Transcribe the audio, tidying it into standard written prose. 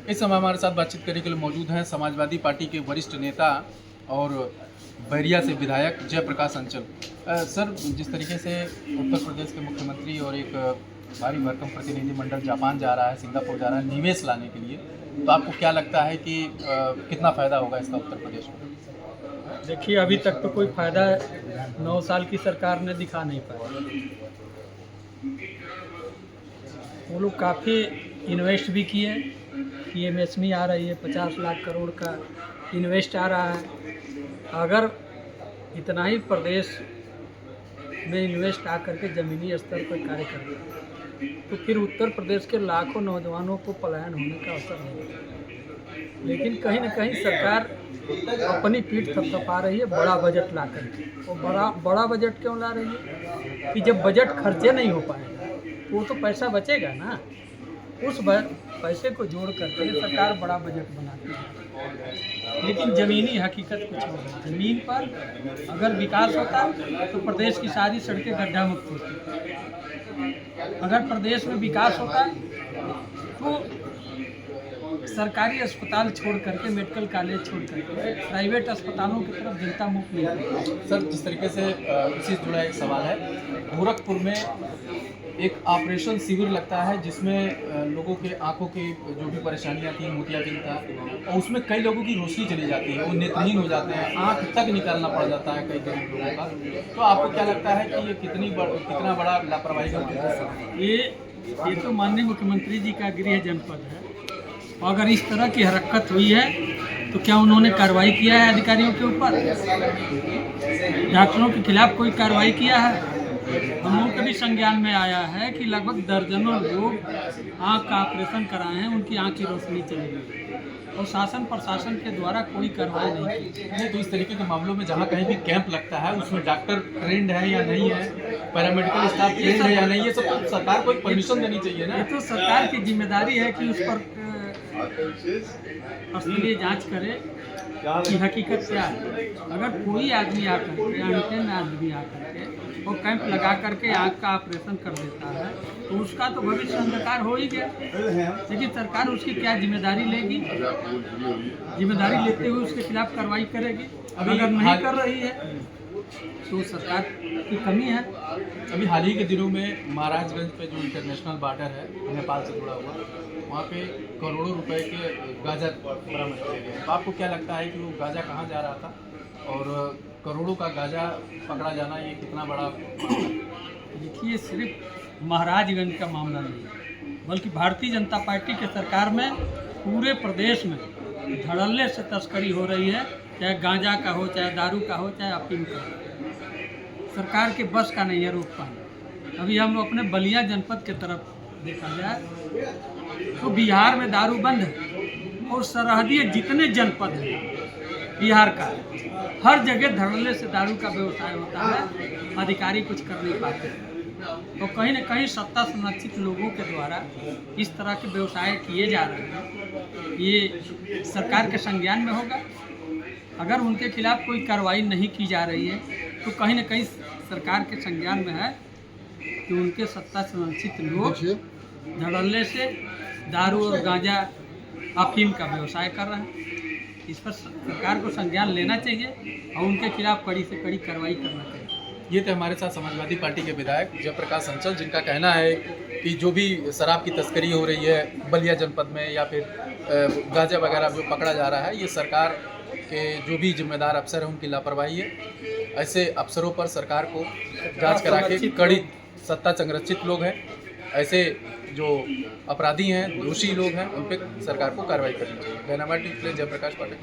इस समय हमारे साथ बातचीत करने के लिए मौजूद हैं समाजवादी पार्टी के वरिष्ठ नेता और बैरिया से विधायक जयप्रकाश अंचल। सर, जिस तरीके से उत्तर प्रदेश के मुख्यमंत्री और एक भारी भरकम प्रतिनिधिमंडल जापान जा रहा है, सिंगापुर जा रहा है निवेश लाने के लिए, तो आपको क्या लगता है कि कितना फ़ायदा होगा इसका उत्तर प्रदेश में? देखिए, अभी तक तो कोई फ़ायदा 9 साल की सरकार ने दिखा नहीं पाया। वो लोग काफ़ी इन्वेस्ट भी किए, PMSME आ रही है, 50 लाख करोड़ का इन्वेस्ट आ रहा है। अगर इतना ही प्रदेश में इन्वेस्ट आ करके ज़मीनी स्तर पर कार्य करते तो फिर उत्तर प्रदेश के लाखों नौजवानों को पलायन होने का अवसर नहीं है। लेकिन कहीं न कहीं सरकार अपनी पीठ थपथपा रही है बड़ा बजट ला करके। और बड़ा बजट क्यों ला रही है कि जब बजट खर्चे नहीं हो पाएगा तो वो तो पैसा बचेगा ना, उस पैसे को जोड़ करके सरकार बड़ा बजट बनाती है। लेकिन ज़मीनी हकीकत कुछ और है। ज़मीन पर अगर विकास होता तो प्रदेश की सारी सड़कें गड्ढा मुक्त होती। अगर प्रदेश में विकास होता तो सरकारी अस्पताल छोड़ करके, मेडिकल कॉलेज छोड़ करके प्राइवेट अस्पतालों की तरफ जनता मुख नहीं है। सर, जिस तरीके से इसी से जुड़ा एक सवाल है, गोरखपुर में एक ऑपरेशन शिविर लगता है जिसमें लोगों के आंखों की जो भी परेशानियां थी, मोतियाबिंद था, और उसमें कई लोगों की रोशनी चली जाती है, वो नेत्रहीन हो जाते हैं, आंख तक निकालना पड़ जाता है कई गरीब लोगों का। तो आपको क्या लगता है कि ये कितना बड़ा लापरवाही का है? ये तो माननीय मुख्यमंत्री जी का गृह जनपद है। अगर इस तरह की हरकत हुई है तो क्या उन्होंने कार्रवाई किया है अधिकारियों के ऊपर? डॉक्टरों के खिलाफ कोई कार्रवाई किया है? हम लोगों के भी संज्ञान में आया है कि लगभग दर्जनों लोग आँख का ऑपरेशन कराए हैं, उनकी आँख की रोशनी चली गई और शासन प्रशासन के द्वारा कोई कार्रवाई नहीं की। नहीं, तो इस तरीके के मामलों में जहाँ कहीं भी कैंप लगता है उसमें डॉक्टर ट्रेंड है या नहीं है, पैरामेडिकल स्टाफ ट्रेंड है या नहीं, ये सब तो सरकार को एक परमिशन देनी चाहिए ना। ये तो सरकार की जिम्मेदारी है कि उस पर असली जांच करे कि हकीकत क्या है। अगर कोई आदमी आकर के, अनटेन आदमी आकर के वो कैंप लगा करके आँख का ऑपरेशन कर देता है तो उसका तो भविष्य अंधकार हो ही गया। लेकिन सरकार उसकी क्या जिम्मेदारी लेगी? जिम्मेदारी लेते हुए उसके खिलाफ कार्रवाई करेगी। अगर नहीं कर रही है तो सरकार की कमी है। अभी हाल ही के दिनों में महाराजगंज पे जो इंटरनेशनल बॉर्डर है नेपाल से जुड़ा हुआ, वहाँ पे करोड़ों रुपए के गांजा बरामद किए गए। तो आपको क्या लगता है कि वो गांजा कहाँ जा रहा था और करोड़ों का गांजा पकड़ा जाना ये कितना बड़ा? देखिए, सिर्फ महाराजगंज का मामला नहीं है, बल्कि भारतीय जनता पार्टी के सरकार में पूरे प्रदेश में धड़ल्ले से तस्करी हो रही है, चाहे गांजा का हो, चाहे दारू का हो, चाहे अफीम का हो। सरकार के बस का नहीं है रोक पाना। अभी हम अपने बलिया जनपद की तरफ देखा जाए तो बिहार में दारू बंद है और सरहदी जितने जनपद हैं बिहार का, हर जगह धड़ल्ले से दारू का व्यवसाय होता है, अधिकारी कुछ कर नहीं पाते। तो कहीं न कहीं सत्ता संरक्षित लोगों के द्वारा इस तरह के व्यवसाय किए जा रहे हैं, ये सरकार के संज्ञान में होगा। अगर उनके खिलाफ कोई कार्रवाई नहीं की जा रही है तो कहीं न कहीं सरकार के संज्ञान में है कि उनके सत्ता संरक्षित लोग धड़ल्ले से दारू और गांजा अफीम का व्यवसाय कर रहे हैं। इस पर सरकार को संज्ञान लेना चाहिए और उनके खिलाफ कड़ी से कड़ी कार्रवाई करना चाहिए। ये थे हमारे साथ समाजवादी पार्टी के विधायक जयप्रकाश अंचल, जिनका कहना है कि जो भी शराब की तस्करी हो रही है बलिया जनपद में या फिर गांजा वगैरह जो पकड़ा जा रहा है, ये सरकार के जो भी जिम्मेदार अफसर हैं उनकी लापरवाही है। ऐसे अफसरों पर सरकार को जांच करा के, कड़ी सत्ता संरक्षित लोग हैं, ऐसे जो अपराधी हैं, दोषी लोग हैं, उन पर सरकार को कार्रवाई करनी चाहिए। डायनामाइट न्यूज़ के लिए जयप्रकाश पाठक।